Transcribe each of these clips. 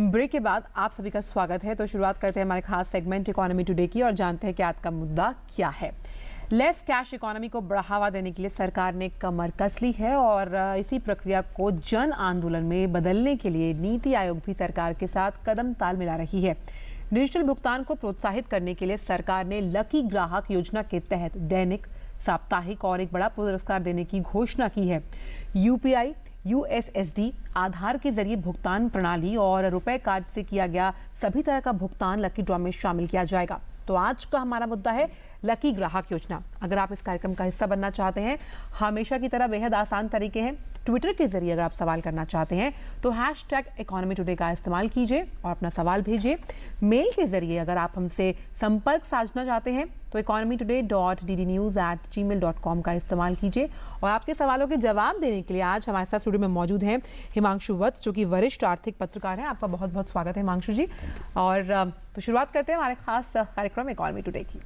Break के बाद आप सभी का स्वागत है। तो शुरुआत करते हैं हमारे खास सेगमेंट इकोनॉमी टुडे की और जानते हैं कि आज का मुद्दा क्या है। लेस कैश इकोनॉमी को बढ़ावा देने के लिए सरकार ने कमर कस ली है और इसी प्रक्रिया को जन आंदोलन में बदलने के लिए नीति आयोग भी सरकार के साथ कदम ताल मिला रही है। डिजिटल भुगतान को प्रोत्साहित करने के लिए सरकार ने लकी ग्राहक योजना के तहत दैनिक, साप्ताहिक और एक बड़ा पुरस्कार देने की घोषणा की है। यूपीआई, यूएसएसडी, आधार के जरिए भुगतान प्रणाली और रुपए कार्ड से किया गया सभी तरह का भुगतान लकी ड्रॉ में शामिल किया जाएगा। तो आज का हमारा मुद्दा है लकी ग्राहक योजना। अगर आप इस कार्यक्रम का हिस्सा बनना चाहते हैं, हमेशा की तरह बेहद आसान तरीके हैं। ट्विटर के जरिए अगर आप सवाल करना चाहते हैं तो #economytoday का इस्तेमाल कीजिए और अपना सवाल भेजिए। मेल के जरिए अगर आप हमसे संपर्क साधना चाहते हैं तो economytoday.ddnews@gmail.com का इस्तेमाल कीजिए। और आपके सवालों के जवाब देने के लिए आज हमारे साथ स्टूडियो में मौजूद हैं हिमांशु वत्स, जो कि वरिष्ठ आर्थिक पत्रकार हैं। आपका बहुत बहुत स्वागत है हिमांशु जी। और तो शुरुआत करते हैं हमारे खास कार्यक्रम इकोनॉमी टुडे की।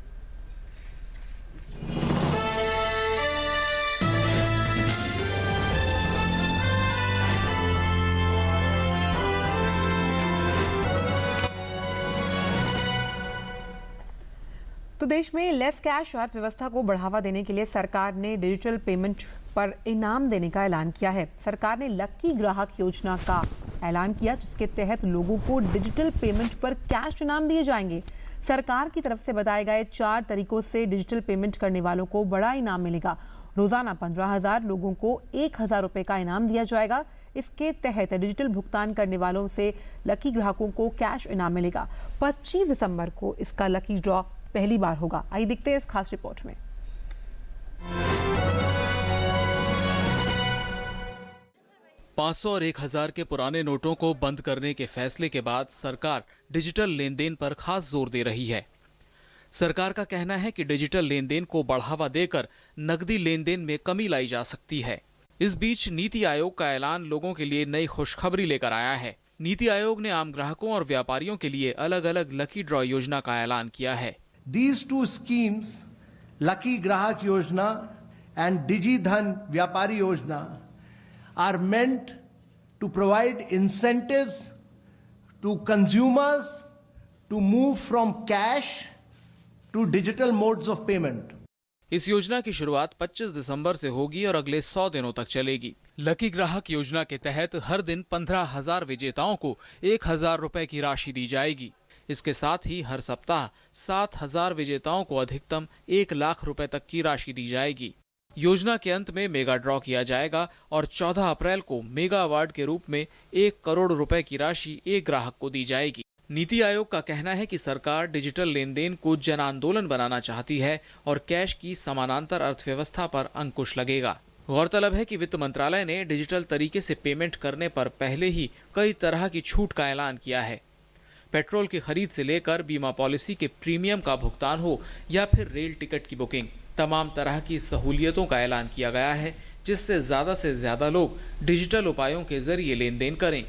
तो देश में लेस कैश अर्थव्यवस्था को बढ़ावा देने के लिए सरकार ने डिजिटल पेमेंट पर इनाम देने का ऐलान किया है। सरकार ने लकी ग्राहक योजना का ऐलान किया, जिसके तहत लोगों को डिजिटल पेमेंट पर कैश इनाम दिए जाएंगे। सरकार की तरफ से बताए गए 4 तरीकों से डिजिटल पेमेंट करने वालों को बड़ा इनाम मिलेगा। रोजाना 15,000 लोगों को 1,000 रुपए का इनाम दिया जाएगा। इसके तहत डिजिटल भुगतान करने वालों से लकी ग्राहकों को कैश इनाम मिलेगा। 25 दिसंबर को इसका लकी ड्रॉ पहली बार होगा। आइए देखते हैं इस खास रिपोर्ट में। $500 और 1,000 के पुराने नोटों को बंद करने के फैसले के बाद सरकार डिजिटल लेन देन पर खास जोर दे रही है। सरकार का कहना है कि डिजिटल लेन देन को बढ़ावा देकर नकदी लेन देन में कमी लाई जा सकती है। इस बीच नीति आयोग का ऐलान लोगों के लिए नई खुशखबरी लेकर आया है। नीति आयोग ने आम ग्राहकों और व्यापारियों के लिए अलग अलग लकी ड्रॉ योजना का ऐलान किया है। These two schemes, Lucky Grahak Yojana and Digi Dhan Vyapari Yojana, are meant to provide incentives to consumers to move from cash to digital modes of payment. इस योजना की शुरुआत 25 दिसंबर से होगी और अगले 100 दिनों तक चलेगी। लकी ग्राहक योजना के तहत हर दिन 15,000 विजेताओं को 1,000 रुपए की राशि दी जाएगी। इसके साथ ही हर सप्ताह 7,000 विजेताओं को अधिकतम 1 लाख रुपए तक की राशि दी जाएगी। योजना के अंत में मेगा ड्रॉ किया जाएगा और 14 अप्रैल को मेगा अवार्ड के रूप में 1 करोड़ रुपए की राशि एक ग्राहक को दी जाएगी। नीति आयोग का कहना है कि सरकार डिजिटल लेन देन को जन आंदोलन बनाना चाहती है और कैश की समानांतर अर्थव्यवस्था पर अंकुश लगेगा। गौरतलब है कि वित्त मंत्रालय ने डिजिटल तरीके से पेमेंट करने पर पहले ही कई तरह की छूट का ऐलान किया है। पेट्रोल की खरीद से लेकर बीमा पॉलिसी के प्रीमियम का भुगतान हो या फिर रेल टिकट की बुकिंग, तमाम तरह की सहूलियतों का ऐलान किया गया है, जिससे से ज्यादा लोग डिजिटल उपायों के जरिए लेन देन करें।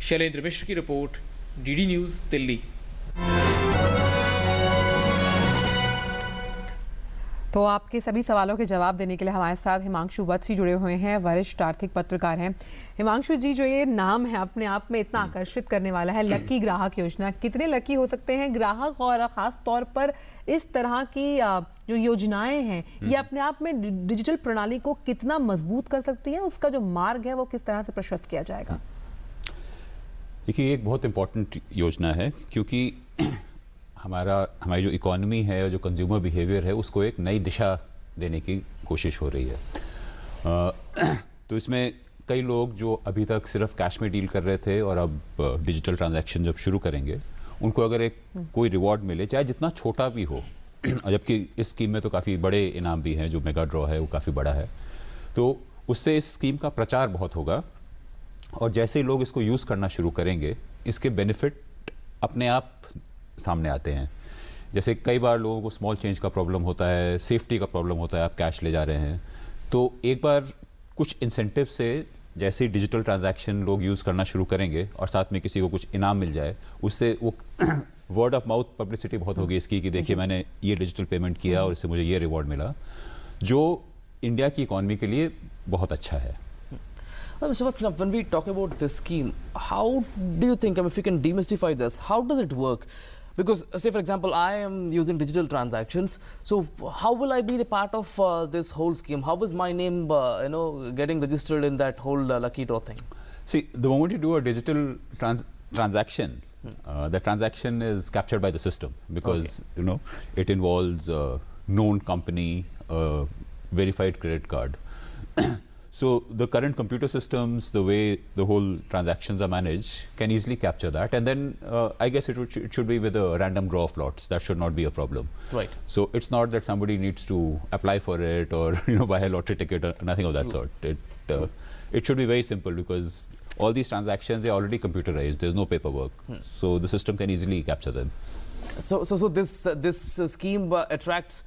शैलेंद्र मिश्र की रिपोर्ट, डीडी न्यूज, दिल्ली। तो आपके सभी सवालों के जवाब देने के लिए हमारे साथ हिमांशु वत्स जी जुड़े हुए हैं, वरिष्ठ आर्थिक पत्रकार हैं। हिमांशु जी, जो ये नाम है अपने आप में इतना आकर्षित करने वाला है, लकी ग्राहक योजना, कितने लकी हो सकते हैं ग्राहक और खास तौर पर इस तरह की जो योजनाएं हैं ये अपने आप में डिजिटल प्रणाली को कितना मजबूत कर सकती है? उसका जो मार्ग है वो किस तरह से प्रशस्त किया जाएगा? देखिए, एक बहुत इम्पोर्टेंट योजना है क्योंकि हमारी जो इकोनॉमी है और जो कंज्यूमर बिहेवियर है उसको एक नई दिशा देने की कोशिश हो रही है। तो इसमें कई लोग जो अभी तक सिर्फ कैश में डील कर रहे थे और अब डिजिटल ट्रांजैक्शन जब शुरू करेंगे, उनको अगर एक कोई रिवॉर्ड मिले, चाहे जितना छोटा भी हो, जबकि इस स्कीम में तो काफ़ी बड़े इनाम भी हैं, जो मेगा ड्रॉ है वो काफ़ी बड़ा है, तो उससे इस स्कीम का प्रचार बहुत होगा। और जैसे ही लोग इसको यूज़ करना शुरू करेंगे, इसके बेनिफिट अपने आप सामने आते हैं। जैसे कई बार लोगों को स्मॉल चेंज का प्रॉब्लम होता है, सेफ्टी का प्रॉब्लम होता है, आप कैश ले जा रहे हैं, तो एक बार कुछ इंसेंटिव से जैसे ही डिजिटल ट्रांजैक्शन लोग यूज़ करना शुरू करेंगे और साथ में किसी को कुछ इनाम मिल जाए, उससे वो वर्ड ऑफ माउथ पब्लिसिटी बहुत होगी इसकी कि देखिए मैंने ये डिजिटल पेमेंट किया और इससे मुझे ये रिवॉर्ड मिला, जो इंडिया की इकॉनमी के लिए बहुत अच्छा है। Mr. Vatsana, when we talk about this scheme, how do you think, if you can demystify this, how does it work? Because, say for example, I am using digital transactions, so how will I be the part of this whole scheme? How is my name, getting registered in that whole lucky draw thing? See, the moment you do a digital transaction, the transaction is captured by the system because it involves a known company, a verified credit card. So the current computer systems, the way the whole transactions are managed, can easily capture that. And then I guess it should be with a random draw of lots. That should not be a problem. Right. So it's not that somebody needs to apply for it or buy a lottery ticket or nothing of that sort. It should be very simple because all these transactions, they're already computerized. There's no paperwork. So the system can easily capture them. So this scheme attracts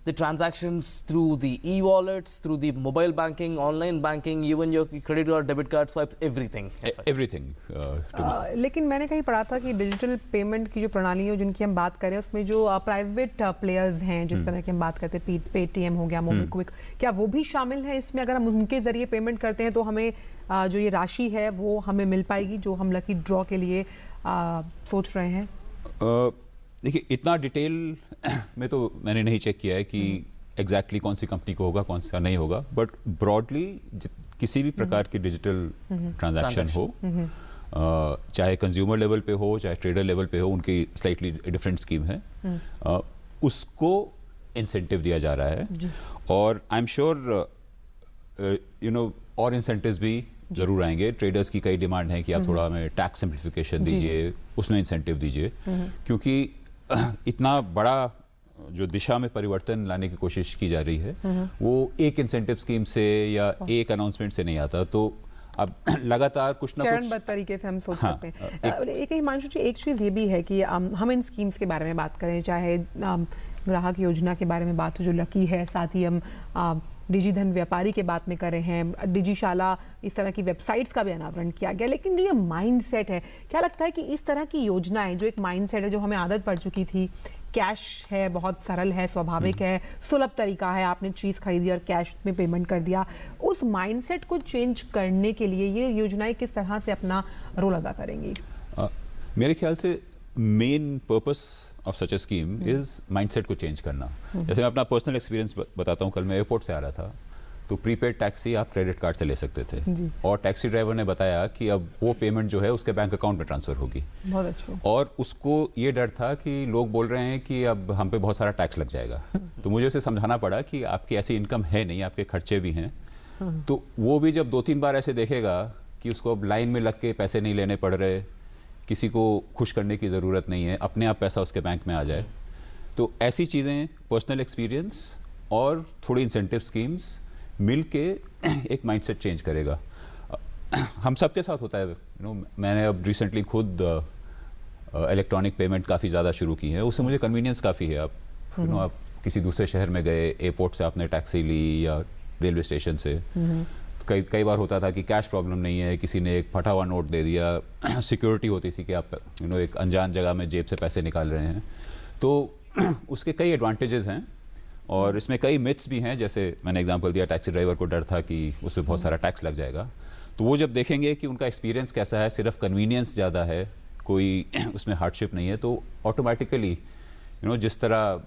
the transactions through the e-wallets, through the mobile banking, online banking, even your credit card, debit card swipes, everything. Everything. लेकिन मैंने कहीं पढ़ा था कि digital payment की जो प्रणाली है जिनकी हम बात करें उसमें जो प्राइवेट प्लेयर्स हैं जिस तरह की हम बात करते हैं पेटीएम हो गया मोबीक्विक, क्या वो भी शामिल है इसमें? अगर हम उनके जरिए पेमेंट करते हैं तो हमें जो ये राशि है वो हमें मिल पाएगी जो हम लकी ड्रॉ के लिए सोच रहे हैं? देखिए, इतना डिटेल में तो मैंने नहीं चेक किया है कि एग्जैक्टली कौन सी कंपनी को होगा, कौन सा नहीं होगा, बट ब्रॉडली किसी भी प्रकार की डिजिटल ट्रांजैक्शन हो, चाहे कंज्यूमर लेवल पे हो चाहे ट्रेडर लेवल पे हो, उनकी स्लाइटली डिफरेंट स्कीम है, उसको इंसेंटिव दिया जा रहा है। और आई एम श्योर और इंसेंटिव्स भी जरूर आएंगे। ट्रेडर्स की कई डिमांड है कि आप थोड़ा हमें टैक्स सिंप्लीफिकेशन दीजिए, उसमें इंसेंटिव दीजिए, क्योंकि इतना बड़ा जो दिशा में परिवर्तन लाने की कोशिश की जा रही है वो एक इंसेंटिव स्कीम से या एक अनाउंसमेंट से नहीं आता। तो अब लगातार कुछ ना कुछ चरणबद्ध तरीके से हम सोच सकते हैं। एक हिमांशु जी, एक चीज़ ये भी है कि हम इन स्कीम्स के बारे में बात करें, चाहे ग्राहक योजना के बारे में बात हो जो लकी है, साथ ही हम डिजिधन व्यापारी के बात में कर रहे हैं, डिजिशाला, इस तरह की वेबसाइट्स का भी अनावरण किया गया। लेकिन जो ये माइंडसेट है, क्या लगता है कि इस तरह की योजनाएं जो एक माइंडसेट है, जो हमें आदत पड़ चुकी थी, कैश है, बहुत सरल है, स्वाभाविक है, सुलभ तरीका है, आपने चीज़ खरीदी और कैश में पेमेंट कर दिया, उस माइंडसेट को चेंज करने के लिए ये योजनाएं किस तरह से अपना रोल अदा करेंगी? मेरे ख्याल से main purpose of such A scheme is mindset को चेंज करना। जैसे मैं अपना पर्सनल एक्सपीरियंस बताता हूँ। कल मैं एयरपोर्ट से आ रहा था तो प्रीपेड टैक्सी आप क्रेडिट कार्ड से ले सकते थे और टैक्सी ड्राइवर ने बताया कि अब वो पेमेंट जो है उसके बैंक अकाउंट में ट्रांसफर होगी। बहुत अच्छा। और उसको ये डर था कि लोग बोल रहे हैं कि अब हम पे बहुत सारा टैक्स लग जाएगा। तो मुझे उसे समझाना पड़ा कि आपकी ऐसी इनकम है नहीं, आपके खर्चे भी हैं। तो वो भी जब 2-3 बार ऐसे देखेगा कि उसको अब लाइन में लग के पैसे नहीं लेने पड़ रहे, किसी को खुश करने की ज़रूरत नहीं है, अपने आप पैसा उसके बैंक में आ जाए, तो ऐसी चीज़ें, पर्सनल एक्सपीरियंस और थोड़ी इंसेंटिव स्कीम्स मिल के एक माइंडसेट चेंज करेगा। हम सबके साथ होता है। मैंने अब रिसेंटली खुद इलेक्ट्रॉनिक पेमेंट काफ़ी ज़्यादा शुरू की है। उससे मुझे कन्वीनियंस काफ़ी है। आप किसी दूसरे शहर में गए, एयरपोर्ट से आपने टैक्सी ली या रेलवे स्टेशन से, कई बार होता था कि कैश प्रॉब्लम नहीं है, किसी ने एक फटा हुआ नोट दे दिया, सिक्योरिटी होती थी कि आप एक अनजान जगह में जेब से पैसे निकाल रहे हैं। तो उसके कई एडवांटेजेस हैं और इसमें कई मिथ्स भी हैं। जैसे मैंने एग्जांपल दिया, टैक्सी ड्राइवर को डर था कि उस पर बहुत सारा टैक्स लग जाएगा। तो वो जब देखेंगे कि उनका एक्सपीरियंस कैसा है, सिर्फ कन्वीनियंस ज़्यादा है, कोई उसमें हार्डशिप नहीं है, तो ऑटोमेटिकली जिस तरह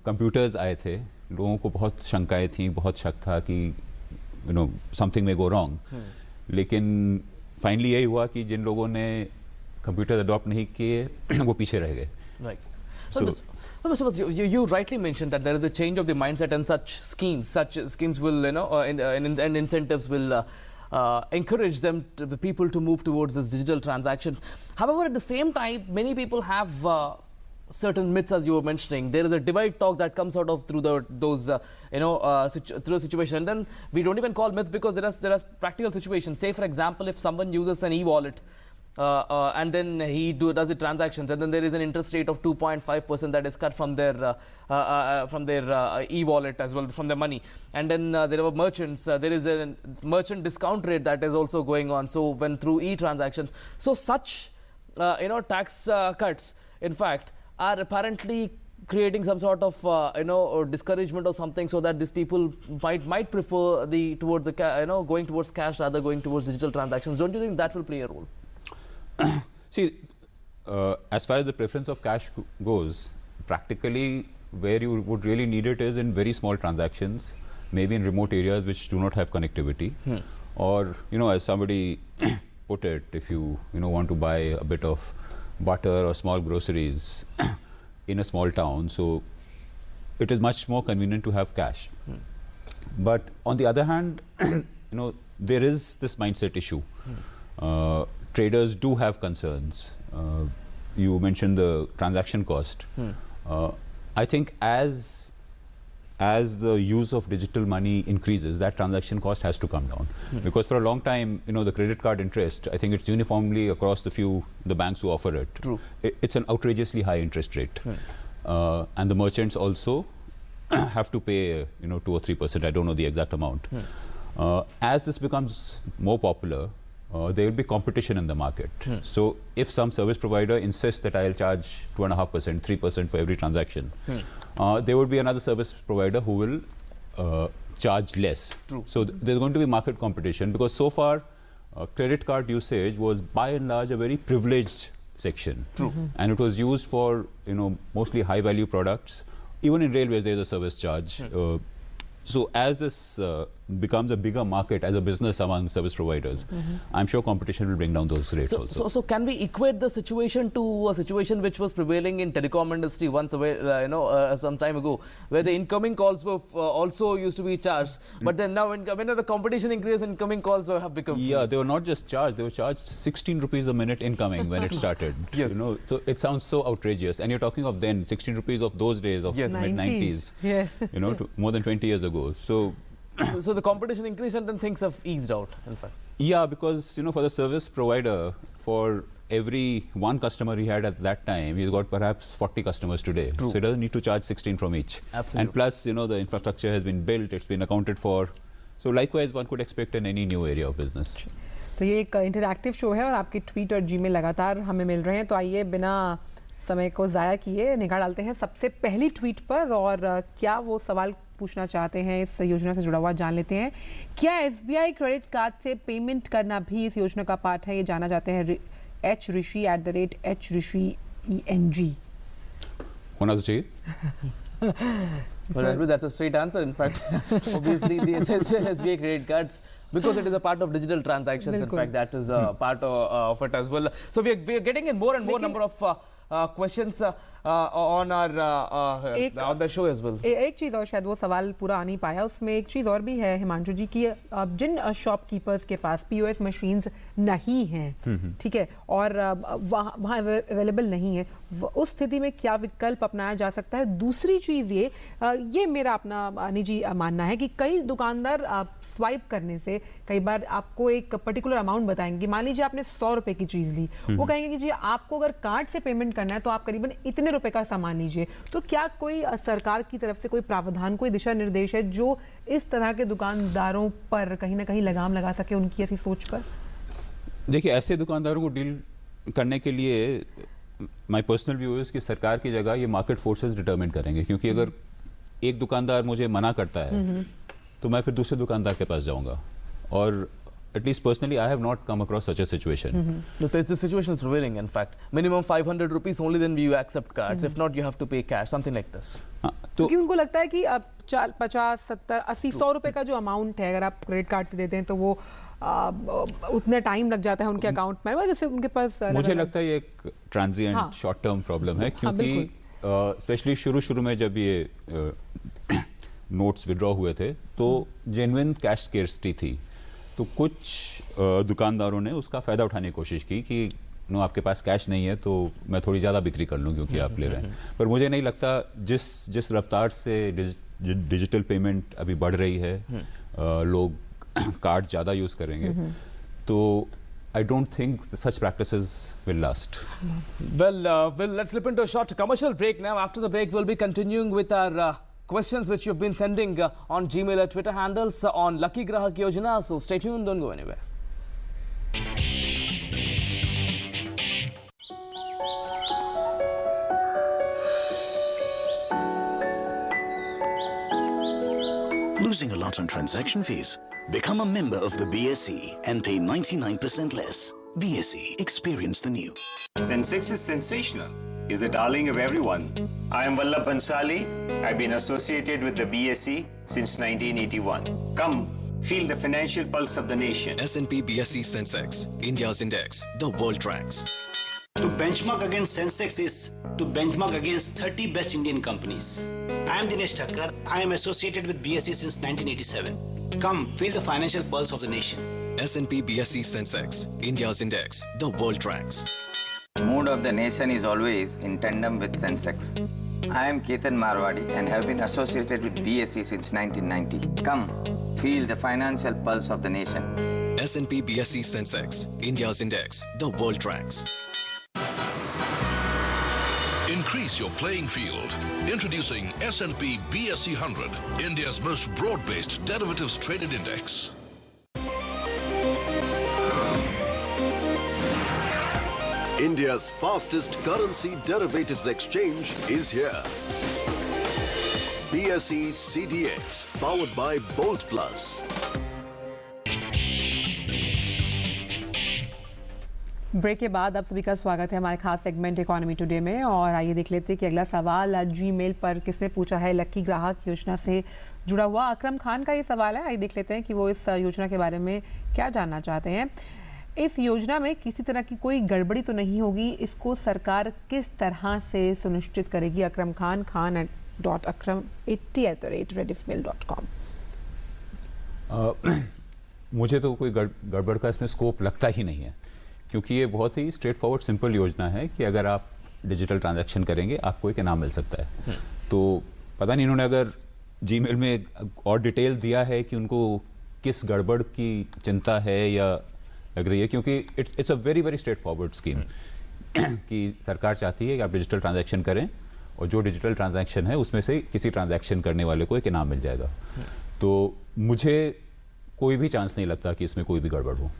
कंप्यूटर्स आए थे, लोगों को बहुत शंकाएँ थी, बहुत शक था कि समथिंग में गो रॉन्ग। लेकिन फाइनली यही हुआ कि जिन लोगों ने कंप्यूटर अडॉप्ट नहीं किए वो पीछे रह गए। Right. So, you rightly mentioned that there is a change of the mindset, and such schemes will, and incentives will encourage the people to move towards these digital transactions. However, at the same time, many people have certain myths, as you were mentioning. There is a divide talk that comes out of through those through the situation, and then we don't even call myths because there are practical situations. Say, for example, if someone uses an e-wallet and then he does the transactions, and then there is an interest rate of 2.5% that is cut from their e-wallet as well, from their money. And then there are merchants, there is a merchant discount rate that is also going on. So when through e-transactions, so such tax cuts, in fact, are apparently creating some sort of or discouragement or something, so that these people might prefer towards the going towards cash rather going towards digital transactions? Don't you think that will play a role? See, as far as the preference of cash goes, practically where you would really need it is in very small transactions, maybe in remote areas which do not have connectivity, or as somebody put it, if you want to buy a bit of butter or small groceries in a small town, so it is much more convenient to have cash. But on the other hand, there is this mindset issue. Traders do have concerns. You mentioned the transaction cost. I think as the use of digital money increases, that transaction cost has to come down. Because for a long time, the credit card interest, I think it's uniformly across the banks who offer it. True. It's an outrageously high interest rate. And the merchants also have to pay 2 or 3%, I don't know the exact amount. As this becomes more popular, there will be competition in the market. So if some service provider insists that I'll charge 2.5%, 3% for every transaction, there would be another service provider who will charge less. True. So there's going to be market competition, because so far credit card usage was by and large a very privileged section. True. And it was used for mostly high value products. Even in railways there is a service charge. So as this becomes a bigger market as a business among service providers, I'm sure competition will bring down those rates also. So can we equate the situation to a situation which was prevailing in telecom industry once away, some time ago, where the incoming calls were also used to be charged, but then now when the competition increases, incoming calls have become free. Yeah, they were not just charged; they were charged 16 rupees a minute incoming when it started. Yes. So it sounds so outrageous, and you're talking of then 16 rupees of those days of Yes. mid-90s. Yes. More than 20 years ago. So the competition increased and then things have eased out, in fact. Yeah, because for the service provider, for every one customer he had at that time, he's got perhaps 40 customers today. True. So he doesn't need to charge 16 from each. Absolutely. And plus, the infrastructure has been built, it's been accounted for. So likewise, one could expect in any new area of business. तो ये एक interactive show है और आपके tweet और Gmail लगातार हमें मिल रहे हैं, तो आइए बिना समय को ज़ाया किए निगाह डालते हैं सबसे पहली ट्वीट पर, और क्या वो सवाल पूछना चाहते हैं इस योजना से जुड़ा हुआ जान लेते हैं। क्या SBI क्रेडिट कार्ड से पेमेंट करना भी इस योजना का पार्ट है, ये जाना चाहते हैं @rishi @HRishiENG। होना तो चाहिए। Well, that's a straight answer. In fact, obviously the SBI credit cards, because it is a part of digital transactions. In fact, that is a part of it as well. So we are getting in more and more number of questions on the show as well. एक चीज़ और, शायद वो सवाल पूरा आ नहीं पाया, उसमें एक चीज़ और भी है हिमांशु जी की, जिन शॉपकीपर्स के पास POS मशीन्स नहीं हैं, ठीक है, और वहाँ अवेलेबल नहीं है, उस स्थिति में क्या विकल्प अपनाया जा सकता है। दूसरी चीज़ ये मेरा अपना निजी मानना है कि कई दुकानदार स्वाइप करने से कई बार आपको एक पर्टिकुलर अमाउंट बताएंगे। मान लीजिए आपने 100 रुपए की चीज़ ली, वो कहेंगे कि जी आपको अगर कार्ड से पेमेंट करना है तो आप करीबन इतने रुपए का सामान लीजिए। तो क्या कोई सरकार की तरफ से कोई प्रावधान, कोई दिशा निर्देश है जो इस तरह के दुकानदारों पर कहीं ना कहीं लगाम लगा सके, उनकी ऐसी सोच पर? देखिए, ऐसे दुकानदारों को डील करने के लिए माय पर्सनल व्यू है कि सरकार की जगह ये मार्केट फोर्सेस डिटरमिन करेंगे, क्योंकि अगर एक दुकानदार मुझे मना करता है तो मैं फिर दूसरे दुकानदार के पास जाऊंगा, और at least personally I have not come across such a situation. No, this situation is prevailing. In fact, minimum 500 rupees only, then you accept cards. If not, you have to pay cash, something like this. तो क्योंकि उनको लगता है कि अब 50, 70, 80, 100 रुपए का जो अमाउंट है, अगर आप क्रेडिट कार्ड से देते हैं तो वो उतना टाइम लग जाता है उनके अकाउंट में, जैसे उनके पास मुझे लगता है ये एक ट्रांजिएंट शॉर्ट टर्म प्रॉब्लम है, क्योंकि स्पेशली शुरू में जब ये नोट्स विड्रॉ हुए थे तो जेन्युइन कैश स्केर्सिटी थी, तो कुछ दुकानदारों ने उसका फ़ायदा उठाने की कोशिश की कि आपके पास कैश नहीं है तो मैं थोड़ी ज़्यादा बिक्री कर लूँ क्योंकि आप ले रहे हैं। पर मुझे नहीं लगता जिस रफ्तार से डिजिटल पेमेंट अभी बढ़ रही है, लोग कार्ड ज़्यादा यूज़ करेंगे, तो I don't think such practices will last. Well, let's slip into a short commercial break now. After the break, we'll be continuing with our questions which you've been sending on Gmail or Twitter handles on Lucky Grahak Yojana. So stay tuned, don't go anywhere. losing a lot on transaction fees? Become a member of the BSE and pay 99% less. BSE, experience the new. Sensex is sensational. Is the darling of everyone. I am Vallabh Bansali. I've been associated with the BSE since 1981. Come, feel the financial pulse of the nation. S&P BSE Sensex, India's index, the world tracks. To benchmark against Sensex is to benchmark against 30 best Indian companies. I am Dinesh Thakkar. I am associated with BSE since 1987. Come, feel the financial pulse of the nation. S&P BSE Sensex, India's index, the world tracks. Mood of the nation is always in tandem with Sensex. I am Ketan Marwadi and have been associated with BSE since 1990. Come, feel the financial pulse of the nation. S&P BSE Sensex, India's index, the world tracks. Increase your playing field. Introducing S&P BSE 100, India's most broad-based derivatives traded index. India's fastest currency derivatives exchange is here. BSE CDX, powered by Bolt Plus. Break के बाद आप सभी का स्वागत है हमारे खास segment economy today में। और आइए देख लेते हैं कि अगला सवाल जीमेल पर किसने पूछा है। लकी ग्राहक योजना से जुड़ा हुआ अकरम खान का ये सवाल है। आइए देख लेते हैं कि वो इस योजना के बारे में क्या जानना चाहते हैं। इस योजना में किसी तरह की कोई गड़बड़ी तो नहीं होगी, इसको सरकार किस तरह से सुनिश्चित करेगी? अकरम खान, khan.akram80@rediffmail.com। मुझे तो कोई गड़बड़ का इसमें स्कोप लगता ही नहीं है, क्योंकि ये बहुत ही स्ट्रेट फॉरवर्ड सिंपल योजना है कि अगर आप डिजिटल ट्रांजैक्शन करेंगे आपको एक इनाम मिल सकता है। तो पता नहीं इन्होंने अगर जीमेल में और डिटेल दिया है कि उनको किस गड़बड़ की चिंता है या लग रही है, क्योंकि it's a very very straight forward scheme कि सरकार चाहती है कि आप डिजिटल ट्रांजैक्शन करें और जो डिजिटल ट्रांजैक्शन है उसमें से किसी ट्रांजैक्शन करने वाले को एक इनाम मिल जाएगा। तो मुझे कोई भी चांस नहीं लगता कि इसमें कोई भी गड़बड़ हो।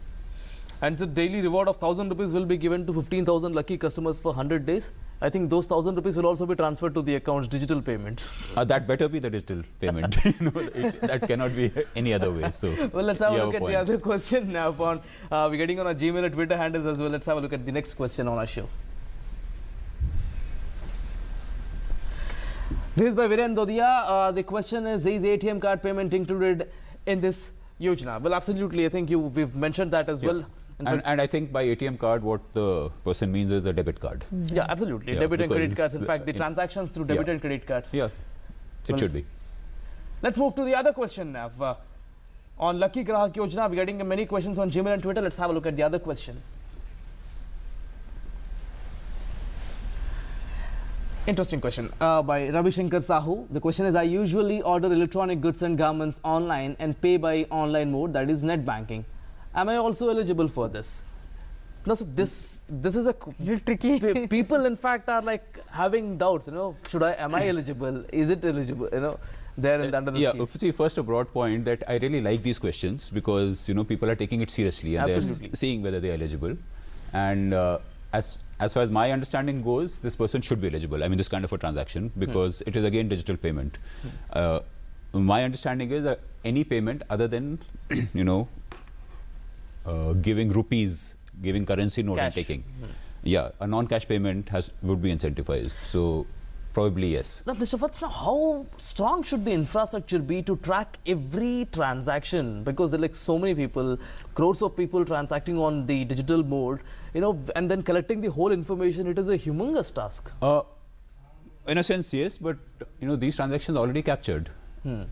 And the daily reward of 1,000 rupees will be given to 15,000 lucky customers for 100 days. I think those 1,000 rupees will also be transferred to the accounts, digital payment. That better be the digital payment. That cannot be any other way. So well, let's have a look at the other question now. We're getting on our Gmail and Twitter handles as well. Let's have a look at the next question on our show. This is by Viren Dodia. The question is ATM card payment included in this Yojana? Well, absolutely. I think we've mentioned that as well. And I think by ATM card, what the person means is the debit card. Yeah, absolutely. Yeah, debit and credit cards. In fact, the transactions through debit and credit cards. Yeah, it should be. Let's move to the other question now. On Lucky Grahak Yojana, we're getting many questions on Gmail and Twitter. Let's have a look at the other question. Interesting question by Ravi Shankar Sahu. The question is, I usually order electronic goods and garments online and pay by online mode, that is net banking. Am I also eligible for this? No, so this is a little tricky. People in fact are like having doubts, am I eligible? Is it eligible? There and under the scheme. See, first a broad point that I really like these questions because people are taking it seriously and they're seeing whether they're eligible. And as far as my understanding goes, this person should be eligible. I mean, this kind of a transaction, because it is again digital payment. My understanding is that any payment other than, giving rupees, giving currency note and taking, a non-cash payment would be incentivized. So probably yes. Now, Mr. Vats, how strong should the infrastructure be to track every transaction? Because there are like so many people, crores of people transacting on the digital mode, and then collecting the whole information. It is a humongous task. In a sense, yes, but these transactions are already captured.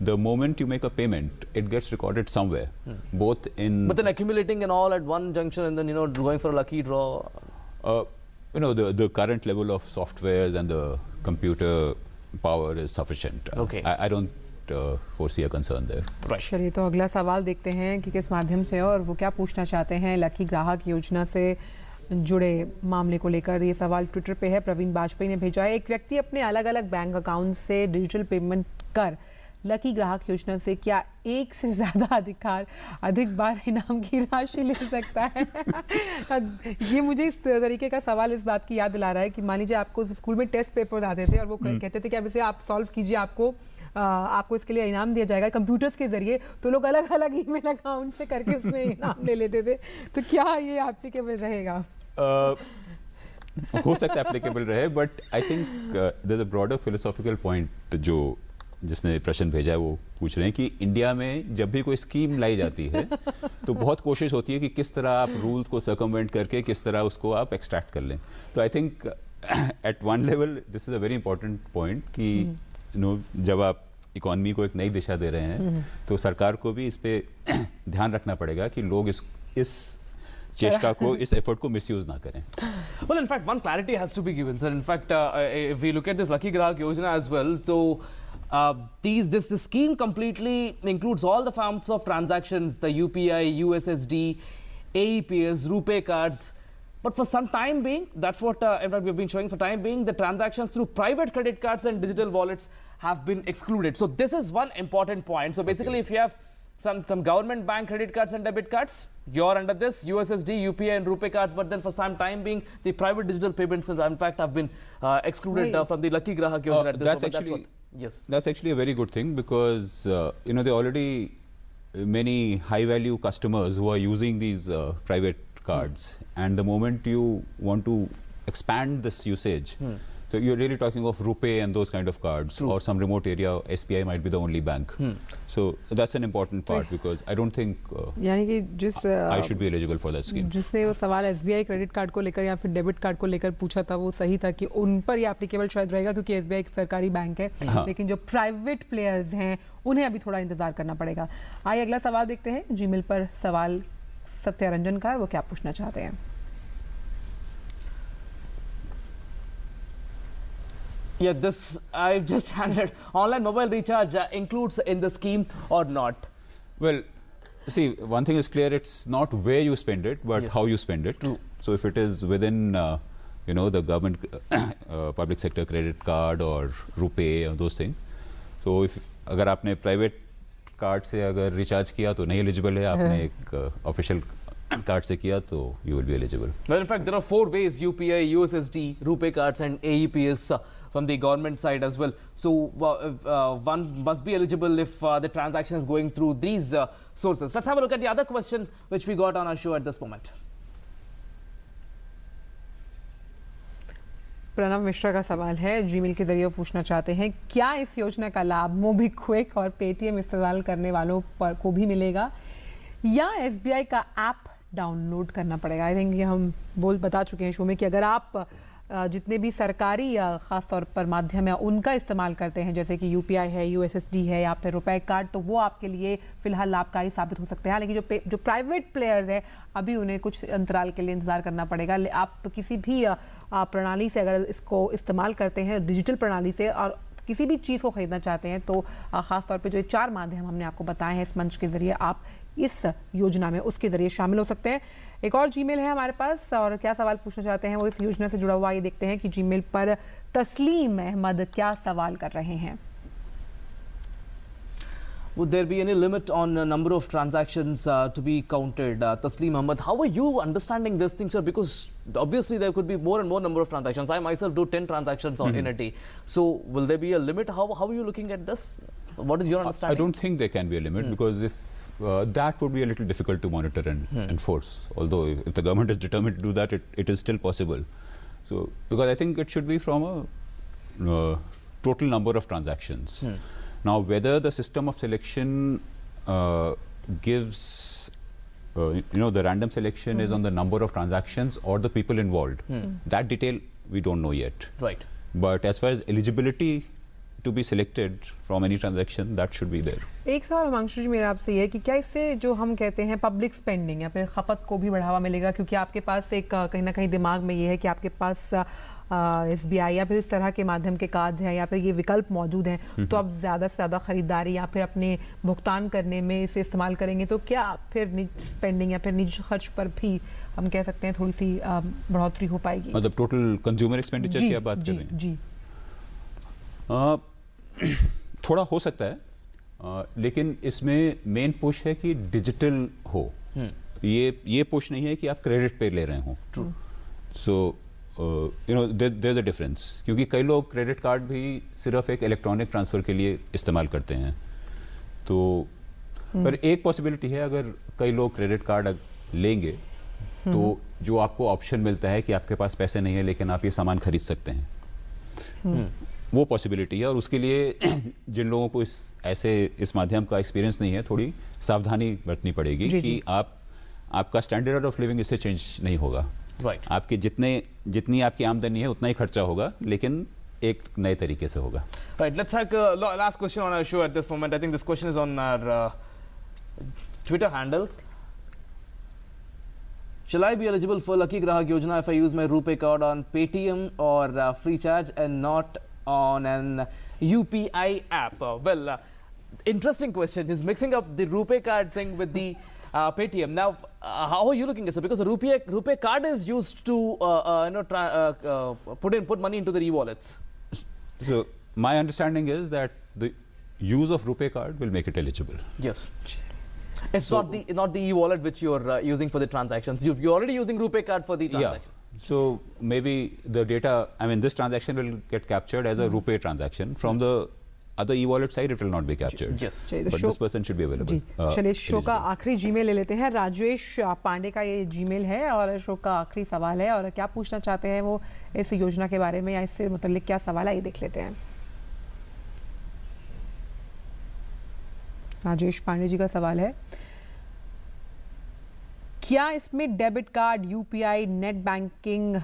The moment you make a payment, it gets recorded somewhere, both in. But then accumulating and all at one junction, and then going for a lucky draw. The current level of softwares and the computer power is sufficient. Okay. I don't foresee a concern there. चलिए तो अगला सवाल देखते हैं कि किस माध्यम से और वो क्या पूछना चाहते हैं। लकी ग्राहक योजना से जुड़े मामले को लेकर ये सवाल ट्विटर पे है, प्रवीण बाजपेयी ने भेजा है। एक व्यक्ति अपने अलग अलग बैंक अकाउंट से डिजिटल पेमेंट कर लकी ग्राहक योजना से क्या एक से ज़्यादा अधिक बार इनाम की राशि ले सकता है? ये मुझे इस तरीके का सवाल इस बात की याद दिला रहा है कि मान लीजिए आपको स्कूल में टेस्ट पेपर आते थे और वो कहते थे कि अब इसे आप सॉल्व कीजिए, आपको आपको इसके लिए इनाम दिया जाएगा कंप्यूटर्स के जरिए, तो लोग अलग अलग ईमेल अकाउंट से करके उसमें इनाम ले लेते थे। तो क्या ये एप्लीकेबल रहेगा? हो सकता है एप्लीकेबल रहे, but I think there is a broader philosophical point जो जिसने प्रश्न भेजा है वो पूछ रहे हैं कि इंडिया में जब भी कोई स्कीम लाई जाती है तो बहुत कोशिश होती है कि किस तरह आप रूल्स को सर्कमवेंट करके किस तरह उसको आप एक्सट्रैक्ट कर लें। तो I think at one level this is a very important point कि जब आप इकॉनमी को एक नई दिशा दे रहे हैं तो सरकार को भी इस पे ध्यान रखना पड़ेगा कि लोग इस चेष्टा को, इस एफर्ट को मिसयूज ना करें। Well, in fact, one clarity has to be given, sir. In fact, if we look at this Lucky Grahak Yojana as well, so this scheme completely includes all the forms of transactions, the UPI, USSD, AEPS, RuPay cards. But for some time being, that's what in fact we've been showing for time being, the transactions through private credit cards and digital wallets have been excluded. So this is one important point. So basically, if you have some government bank credit cards and debit cards, you're under this USSD, UPI and RuPay cards, but then for some time being, the private digital payments in fact have been excluded from the Lucky Grahak Yojana at this moment. That's actually a very good thing because there are already many high value customers who are using these private cards, and the moment you want to expand this usage, so you're really talking of RuPay and those kind of cards. True. Or some remote area SBI might be the only bank. So that's an important part because I don't think यानी कि जिस I should be eligible for that scheme. जिसने वो सवाल SBI credit card को लेकर या फिर डेबिट कार्ड को लेकर पूछा था वो सही था कि उन पर ये एप्लीकेबल शायद रहेगा क्योंकि SBI एक सरकारी बैंक है। लेकिन जो प्राइवेट प्लेयर्स हैं उन्हें अभी थोड़ा इंतजार करना पड़ेगा। आइए अगला सवाल देखते हैं। जीमेल पर सवाल सत्यरंजन का है, वो क्या पूछना चाहते हैं? Yeah, this I've just handed. Online mobile recharge includes in the scheme or not? Well, see, one thing is clear: it's not where you spend it, but how you spend it. True. So if it is within, the government, public sector credit card or RuPay or those things. So if अगर आपने private card से अगर recharge किया तो नहीं eligible है, आपने एक official card से किया तो you will be eligible. Well, in fact, there are 4 ways: UPI, USSD, RuPay cards, and AEPS from the government side as well. So one must be eligible if the transaction is going through these sources. Let's have a look at the other question which we got on our show at this moment. Pranav Mishra का सवाल है, Gmail के जरिए पूछना चाहते हैं क्या इस योजना का लाभ मोबीक्विक और पेटीएम इस्तेमाल करने वालों पर को भी मिलेगा या SBI का ऐप डाउनलोड करना पड़ेगा? आई थिंक ये हम बता चुके हैं शो में कि अगर आप जितने भी सरकारी ख़ास तौर पर माध्यम है उनका इस्तेमाल करते हैं, जैसे कि UPI है, USSD है या फिर रुपए कार्ड, तो वो आपके लिए फ़िलहाल लाभकारी साबित हो सकते हैं। लेकिन जो प्राइवेट प्लेयर्स हैं अभी उन्हें कुछ अंतराल के लिए इंतज़ार करना पड़ेगा। आप किसी भी प्रणाली से अगर इसको इस्तेमाल करते हैं, डिजिटल प्रणाली से, और किसी भी चीज़ को ख़रीदना चाहते हैं तो ख़ास तौर पे जो 4 माध्यम हमने आपको बताए हैं इस मंच के ज़रिए, आप इस योजना में उसके ज़रिए शामिल हो सकते हैं। एक और जीमेल है हमारे पास और क्या सवाल पूछना चाहते हैं वो इस योजना से जुड़ा हुआ, ये देखते हैं कि जीमेल पर तस्लीम अहमद क्या सवाल कर रहे हैं। Would there be any limit on the number of transactions to be counted? Tasleem Ahmed, how are you understanding this thing, sir? Because obviously there could be more and more number of transactions. I myself do 10 transactions in a day. So will there be a limit? How are you looking at this? What is your understanding? I don't think there can be a limit because if that would be a little difficult to monitor and enforce. Although if the government is determined to do that, it is still possible. So because I think it should be from a total number of transactions. Now, whether the system of selection gives, the random selection is on the number of transactions or the people involved, that detail we don't know yet. Right. But as far as eligibility to be selected from any transaction, that should be there. एक सवाल हिमांशु जी मेरा आपसे ये है कि क्या इससे जो हम कहते हैं पब्लिक स्पेंडिंग या फिर खपत को भी बढ़ावा मिलेगा, क्योंकि आपके पास एक कहीं ना कहीं दिमाग में ये है कि आपके पास SBI या फिर इस तरह के माध्यम के कार्ड हैं या फिर ये विकल्प मौजूद हैं, तो आप ज़्यादा से ज़्यादा ख़रीदारी या फिर अपने भुगतान करने में इसे इस्तेमाल करेंगे, तो क्या फिर निजी स्पेंडिंग या फिर निजी खर्च पर भी हम कह सकते हैं थोड़ी सी बढ़ोतरी हो पाएगी? मतलब टोटल कंज्यूमर एक्सपेंडिचर की आप बात कर रहे हैं? जी थोड़ा हो सकता है, लेकिन इसमें मेन पुश है कि डिजिटल हो। ये पुश नहीं है कि आप क्रेडिट पे ले रहे हो। So you know there is a difference, क्योंकि कई लोग क्रेडिट कार्ड भी सिर्फ एक इलेक्ट्रॉनिक ट्रांसफ़र के लिए इस्तेमाल करते हैं। तो पर एक पॉसिबिलिटी है, अगर कई लोग क्रेडिट कार्ड लेंगे तो जो आपको ऑप्शन मिलता है कि आपके पास पैसे नहीं है लेकिन आप ये सामान खरीद सकते हैं, वो पॉसिबिलिटी है। और उसके लिए जिन लोगों को इस माध्यम का एक्सपीरियंस नहीं है, थोड़ी सावधानी बरतनी पड़ेगी कि आपका स्टैंडर्ड ऑफ लिविंग इससे चेंज नहीं होगा। Right. आपकी जितनी आपकी आमदनी है उतना ही खर्चा होगा, लेकिन एक नए तरीके से होगा। Right, let's take a last question on our show at this moment. I think this question is on our Twitter handle. Shall I be eligible for Lucky Grahak Yojana if I use my RuPay card on Paytm or FreeCharge and not on an UPI app? Interesting question. He's mixing up the RuPay card thing with the Paytm. Now, how are you looking at it? Because the RuPay card is used to put money into the e-wallets. So my understanding is that the use of RuPay card will make it eligible. Yes. It's not the e-wallet which you're using for the transactions. You're already using RuPay card for the transaction. Yeah. So maybe the data, I mean, this transaction will get captured as a RuPay transaction. From the other e-wallet side, it will not be captured. Yes. But this person should be available. चलिए show का आखिरी Gmail ले लेते हैं। राजेश पांडे का ये Gmail है और शो का आखिरी सवाल है, और क्या पूछना चाहते हैं वो इस योजना के बारे में या इससे मुतल्लिक क्या सवाल है, ये देख लेते हैं। राजेश पांडे जी का सवाल है, क्या इसमें debit card, UPI, net banking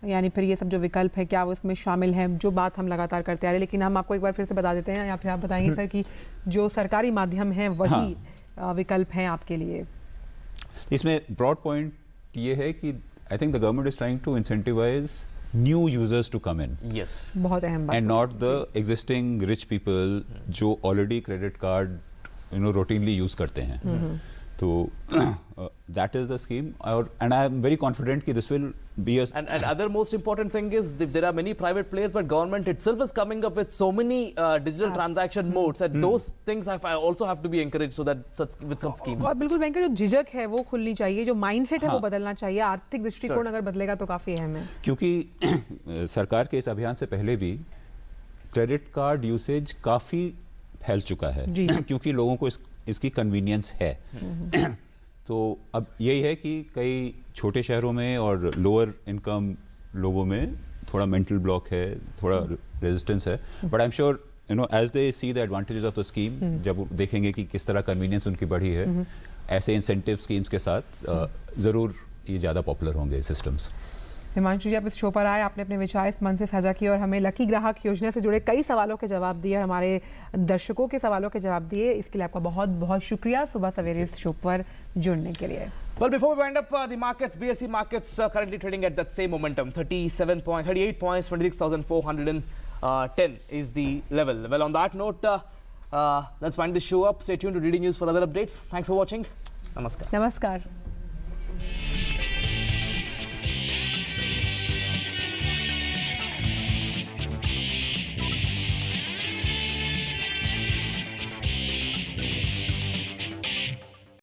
यानी फिर ये सब जो विकल्प है, क्या वो इसमें शामिल हैं? जो बात हम लगातार करते आ रहे हैं, लेकिन हम आपको एक बार फिर से बता देते हैं या फिर आप बताएंगे सर कि जो सरकारी माध्यम है वही विकल्प हैं आपके लिए। इसमें ब्रॉड पॉइंट ये है कि I think the government is trying to incentivise new users to come in. Yes. बहुत अहम बात। And not the existing rich people जो already credit card routinely use करते हैं। तो that is the scheme, and I am very confident that this will be a... And other most important thing is there are many private players, but government itself is coming up with so many digital transaction modes, and those things I also have to be encouraged, so that with some schemes. और बिल्कुल वेंकट, जो झिझक है वो खुलनी चाहिए, जो mindset है वो बदलना चाहिए, आर्थिक दृष्टिकोण अगर बदलेगा तो काफी अहम है। क्योंकि सरकार के इस अभियान से पहले भी क्रेडिट कार्ड यूसेज काफी फैल चुका है, क्योंकि लोगों को इसकी कन्वीनियंस है। तो अब यही है कि कई छोटे शहरों में और लोअर इनकम लोगों में थोड़ा मेंटल ब्लॉक है, थोड़ा रेजिस्टेंस है, but I am sure as they see the advantages of the scheme, जब देखेंगे कि किस तरह कन्वीनियंस उनकी बढ़ी है, ऐसे इंसेंटिव स्कीम्स के साथ ज़रूर ये ज़्यादा पॉपुलर होंगे सिस्टम्स। हिमांशु जी, आप इस शो पर आए, आपने अपने विचार इस मन से साझा किए और हमें लकी ग्राहक योजना से जुड़े कई सवालों के जवाब दिए और हमारे दर्शकों के सवालों के जवाब दिए। इसके लिए आपका बहुत बहुत शुक्रिया सुबह सवेरे इस शो पर जुड़ने के लिए। Well, before we wind up the markets, BSE markets currently trading at that same momentum. 38 points, 26,410 is the level. Well, on that note, let's wind the show up. Stay tuned to DD News for other updates. Thanks for watching. Namaskar. नमस्कार।